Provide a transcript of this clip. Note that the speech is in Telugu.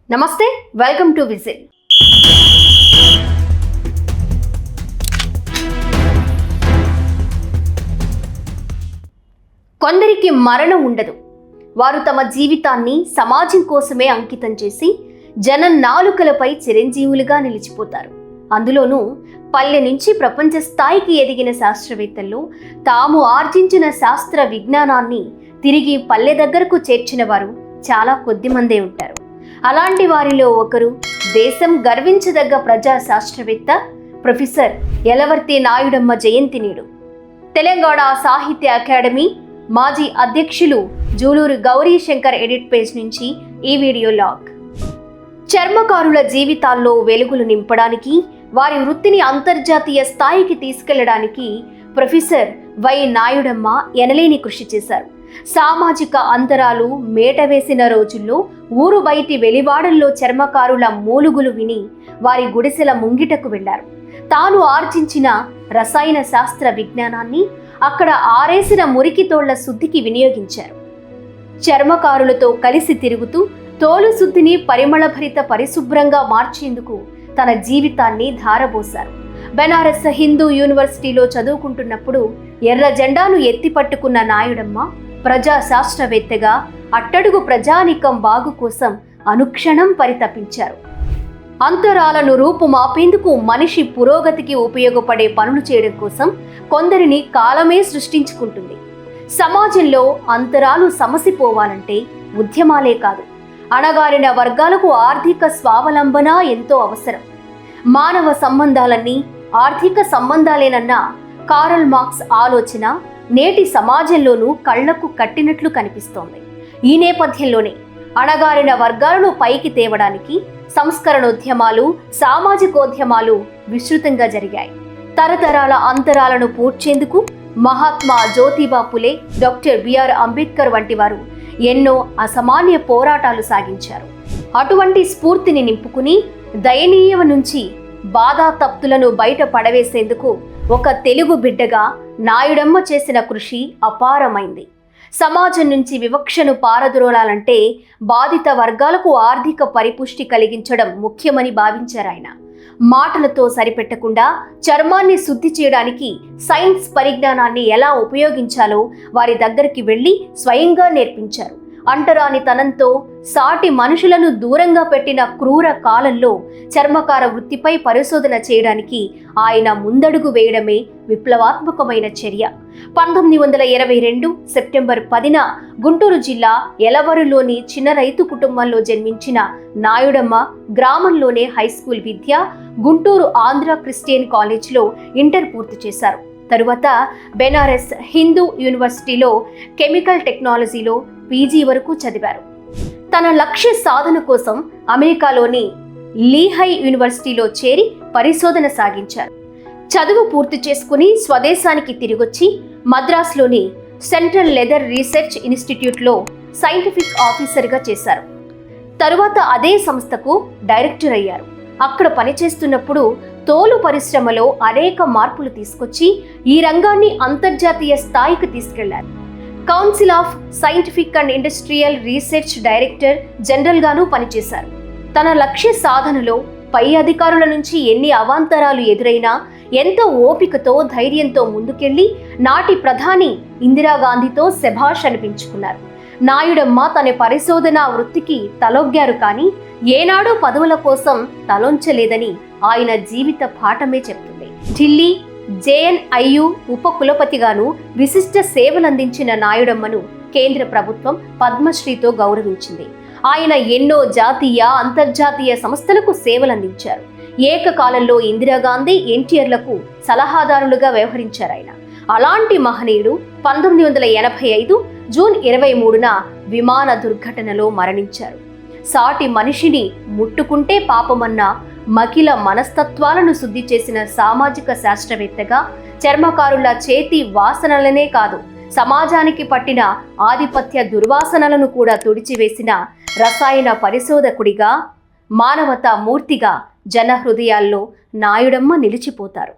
నమస్తే, వెల్కమ్ టు విజిల్. కొందరికి మరణం ఉండదు. వారు తమ జీవితాన్ని సమాజం కోసమే అంకితం చేసి జనం నాలుకలపై చిరంజీవులుగా నిలిచిపోతారు. అందులోనూ పల్లె నుంచి ప్రపంచ స్థాయికి ఎదిగిన శాస్త్రవేత్తల్లో తాము ఆర్జించిన శాస్త్ర విజ్ఞానాన్ని తిరిగి పల్లె దగ్గరకు చేర్చిన వారు చాలా కొద్ది మందే ఉంటారు. అలాంటి వారిలో ఒకరు దేశం గర్వించదగ్గ ప్రజా శాస్త్రవేత్త ప్రొఫెసర్ యలవర్తి నాయుడమ్మ జయంతి నేడు. తెలంగాణ సాహిత్య అకాడమీ మాజీ అధ్యక్షులు జూలూరు గౌరీశంకర్ ఎడిట్ పేజ్ నుంచి ఈ వీడియో లాగ్. చర్మకారుల జీవితాల్లో వెలుగులు నింపడానికి, వారి వృత్తిని అంతర్జాతీయ స్థాయికి తీసుకెళ్లడానికి ప్రొఫెసర్ వై నాయుడమ్మ ఎనలేని కృషి చేశారు. సామాజిక అంతరాలు మేట వేసిన రోజుల్లో ఊరు బయటి వెలివాడల్లో చర్మకారుల మూలుగులు విని వారి గుడిసెల ముంగిటకు వెళ్లారు. తాను ఆర్జించిన రసాయన శాస్త్ర విజ్ఞానాన్ని అక్కడ ఆరేసిన మురికి తోళ్ల శుద్ధికి వినియోగించారు. చర్మకారులతో కలిసి తిరుగుతూ తోలు శుద్ధిని పరిమళభరిత పరిశుభ్రంగా మార్చేందుకు తన జీవితాన్ని ధారబోశారు. బెనారస్ హిందూ యూనివర్సిటీలో చదువుకుంటున్నప్పుడు ఎర్ర జెండాను ఎత్తిపట్టుకున్న నాయుడమ్మ ప్రజా శాస్త్రవేత్తగా అట్టడుగు ప్రజానీకం బాగు కోసం అనుక్షణం పరితపించారు. అంతరాలను రూపుమాపేందుకు మనిషి పురోగతికి ఉపయోగపడే పనులు చేయడం కోసం కొందరిని కాలమే సృష్టించుకుంటుంది. సమాజంలో అంతరాలు సమసిపోవాలంటే ఉద్యమాలే కాదు, అణగారిన వర్గాలకు ఆర్థిక స్వావలంబన ఎంతో అవసరం. మానవ సంబంధాలన్నీ ఆర్థిక సంబంధాలేనన్న కారల్ మార్క్స్ ఆలోచన నేటి సమాజంలోనూ కళ్లకు కట్టినట్లు కనిపిస్తోంది. ఈ నేపథ్యంలోనే అణగారిన వర్గాలను పైకి తేవడానికి సంస్కరణోద్యమాలు, సామాజికోద్యమాలు విస్తృతంగా జరిగాయి. తరతరాల అంతరాలను పూడ్చేందుకు మహాత్మా జ్యోతిబా పులే, డాక్టర్ బిఆర్ అంబేద్కర్ వంటి వారు ఎన్నో అసామాన్య పోరాటాలు సాగించారు. అటువంటి స్ఫూర్తిని నింపుకుని దయనీయం నుంచి బాధాతప్తులను బయట పడవేసేందుకు ఒక తెలుగు బిడ్డగా నాయుడమ్మ చేసిన కృషి అపారమైంది. సమాజం నుంచి వివక్షను పారద్రోలాలంటే బాధిత వర్గాలకు ఆర్థిక పరిపుష్టి కలిగించడం ముఖ్యమని భావించారాయన. మాటలతో సరిపెట్టకుండా చర్మాన్ని శుద్ధి చేయడానికి సైన్స్ పరిజ్ఞానాన్ని ఎలా ఉపయోగించాలో వారి దగ్గరికి వెళ్లి స్వయంగా నేర్పించారు. అంటరాని తనంతో సాటి మనుషులను దూరంగా పెట్టిన క్రూర కాలంలో చర్మకార వృత్తిపై పరిశోధన చేయడానికి ఆయన ముందడుగు వేయడమే విప్లవాత్మకమైన చర్య. 1922 సెప్టెంబర్ 10న గుంటూరు జిల్లా ఎలవరులోని చిన్న రైతు కుటుంబంలో జన్మించిన నాయుడమ్మ గ్రామంలోనే హైస్కూల్ విద్య, గుంటూరు ఆంధ్ర క్రిస్టియన్ కాలేజ్లో ఇంటర్ పూర్తి చేశారు. తరువాత బెనారస్ హిందూ యూనివర్సిటీలో కెమికల్ టెక్నాలజీలో పీజీ వరకు చదివారు. తన లక్ష్య సాధన కోసం అమెరికాలోని లీహై యూనివర్సిటీలో చేరి పరిశోధన సాగించారు. చదువు పూర్తి చేసుకుని స్వదేశానికి తిరిగొచ్చి మద్రాసులోని సెంట్రల్ లెదర్ రీసెర్చ్ ఇన్స్టిట్యూట్లో సైంటిఫిక్ ఆఫీసర్గా చేశారు. తరువాత అదే సంస్థకు డైరెక్టర్ అయ్యారు. అక్కడ పనిచేస్తున్నప్పుడు తోలు పరిశ్రమలో అనేక మార్పులు తీసుకొచ్చి ఈ రంగాన్ని అంతర్జాతీయ స్థాయికి తీసుకెళ్లారు. Council of scientific and industrial research director జనరల్గానూ పనిచేశారు. తన లక్ష్య సాధనలో పై అధికారుల నుంచి ఎన్ని అవాంతరాలు ఎదురైనా ఎంతో ఓపికతో ధైర్యంతో ముందుకెళ్లి నాటి ప్రధాని ఇందిరాగాంధీతో శభాష్ అనిపించుకున్నారు. నాయుడమ్మ తన పరిశోధనా వృత్తికి తలొగ్గారు, కానీ ఏనాడూ పదవుల కోసం తలొంచలేదని ఆయన జీవిత పాఠమే చెప్తుంది. ఢిల్లీ జేఎన్ఐయు ఉప కులపతిగాను విశిష్ట సేవలందించిన నాయుడమ్మను కేంద్ర ప్రభుత్వం పద్మశ్రీతో గౌరవించింది. ఆయన ఎన్నో జాతీయ, అంతర్జాతీయ సంస్థలకు సేవలందించారు. ఏకకాలంలో ఇందిరాగాంధీ, ఎన్టీఆర్లకు సలహాదారులుగా వ్యవహరించారు ఆయన. అలాంటి మహనీయుడు 1985 జూన్ 23న విమాన దుర్ఘటనలో మరణించారు. సాటి మనిషిని ముట్టుకుంటే పాపమన్న మకిల మనస్తత్వాలను శుద్ధి చేసిన సామాజిక శాస్త్రవేత్తగా, చర్మకారుల చేతి వాసనలనే కాదు సమాజానికి పట్టిన ఆధిపత్య దుర్వాసనలను కూడా తుడిచివేసిన రసాయన పరిశోధకుడిగా, మానవతా మూర్తిగా జన హృదయాల్లో నాయుడమ్మ నిలిచిపోతారు.